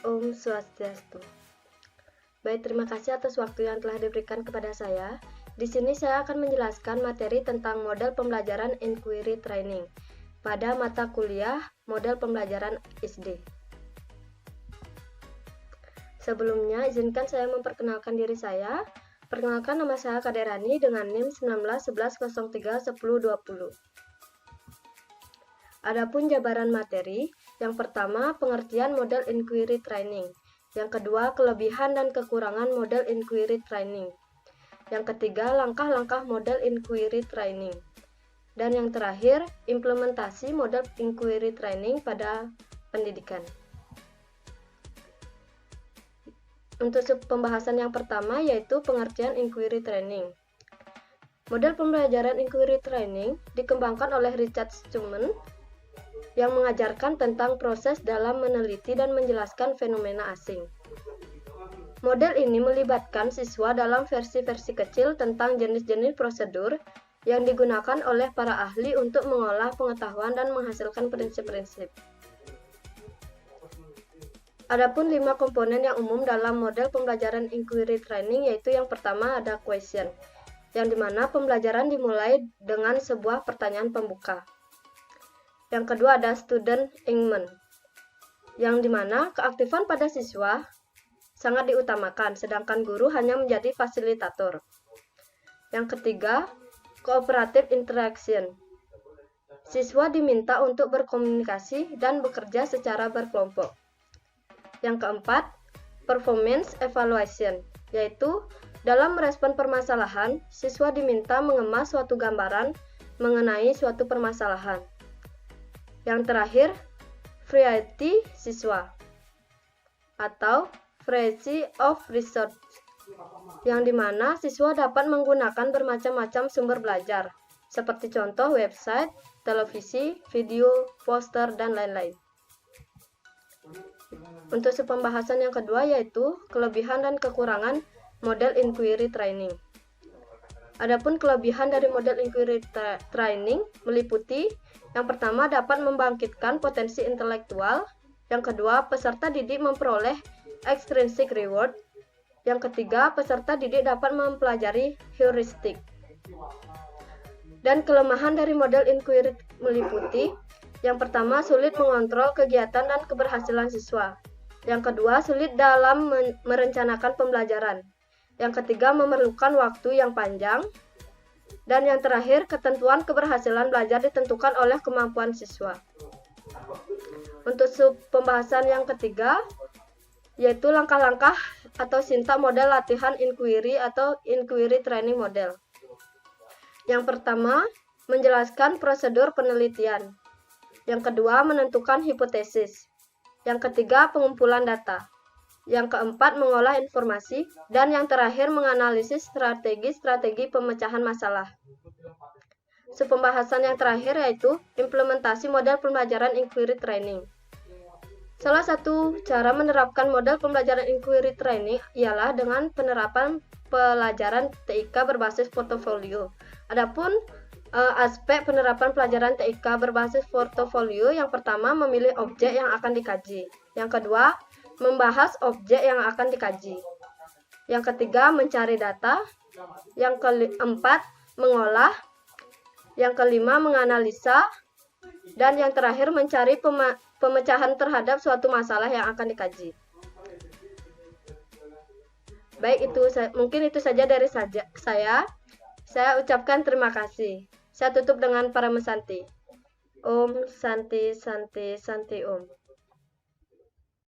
Om Swastiastu. Baik, terima kasih atas waktu yang telah diberikan kepada saya. Di sini saya akan menjelaskan materi tentang model pembelajaran Inquiry Training pada mata kuliah model pembelajaran SD. Sebelumnya, izinkan saya memperkenalkan diri saya. Perkenalkan, nama saya Kaderani dengan NIM 1911031020. Adapun jabaran materi, yang pertama pengertian model Inquiry Training, yang kedua kelebihan dan kekurangan model Inquiry Training, yang ketiga langkah-langkah model Inquiry Training, dan yang terakhir implementasi model Inquiry Training pada pendidikan. Untuk pembahasan yang pertama yaitu pengertian Inquiry Training. Model pembelajaran Inquiry Training dikembangkan oleh Richard Stallman yang mengajarkan tentang proses dalam meneliti dan menjelaskan fenomena asing. Model ini melibatkan siswa dalam versi-versi kecil tentang jenis-jenis prosedur yang digunakan oleh para ahli untuk mengolah pengetahuan dan menghasilkan prinsip-prinsip. Adapun 5 komponen yang umum dalam model pembelajaran Inquiry Training yaitu yang pertama ada question, yang dimana pembelajaran dimulai dengan sebuah pertanyaan pembuka. Yang kedua ada student engagement, yang dimana keaktifan pada siswa sangat diutamakan, sedangkan guru hanya menjadi fasilitator. Yang ketiga, cooperative interaction. Siswa diminta untuk berkomunikasi dan bekerja secara berkelompok. Yang keempat, performance evaluation, yaitu dalam merespon permasalahan, siswa diminta mengemas suatu gambaran mengenai suatu permasalahan. Yang terakhir, variety siswa atau variety of research, yang dimana siswa dapat menggunakan bermacam-macam sumber belajar, seperti contoh website, televisi, video, poster, dan lain-lain. Untuk pembahasan yang kedua yaitu kelebihan dan kekurangan model Inquiry Training. Adapun kelebihan dari model Inquiry Training meliputi yang pertama dapat membangkitkan potensi intelektual, yang kedua peserta didik memperoleh extrinsic reward, yang ketiga peserta didik dapat mempelajari heuristik. Dan kelemahan dari model Inquiry meliputi yang pertama sulit mengontrol kegiatan dan keberhasilan siswa, yang kedua sulit dalam merencanakan pembelajaran, yang ketiga memerlukan waktu yang panjang, dan yang terakhir, ketentuan keberhasilan belajar ditentukan oleh kemampuan siswa. Untuk pembahasan yang ketiga, yaitu langkah-langkah atau sintak model latihan inquiry atau Inquiry Training Model. Yang pertama, menjelaskan prosedur penelitian. Yang kedua, menentukan hipotesis. Yang ketiga, pengumpulan data. Yang keempat, mengolah informasi, dan yang terakhir, menganalisis strategi-strategi pemecahan masalah. Pembahasan yang terakhir yaitu implementasi model pembelajaran Inquiry Training. Salah satu cara menerapkan model pembelajaran Inquiry Training ialah dengan penerapan pelajaran TIK berbasis portofolio. Adapun aspek penerapan pelajaran TIK berbasis portofolio, yang pertama memilih objek yang akan dikaji. Yang kedua, membahas objek yang akan dikaji. Yang ketiga, mencari data. Yang keempat, mengolah. Yang kelima, menganalisa. Dan yang terakhir, mencari pemecahan terhadap suatu masalah yang akan dikaji. Baik, mungkin itu saja dari saya. Saya ucapkan terima kasih. Saya tutup dengan Paramesanti. Om Santi Santi Santi Om.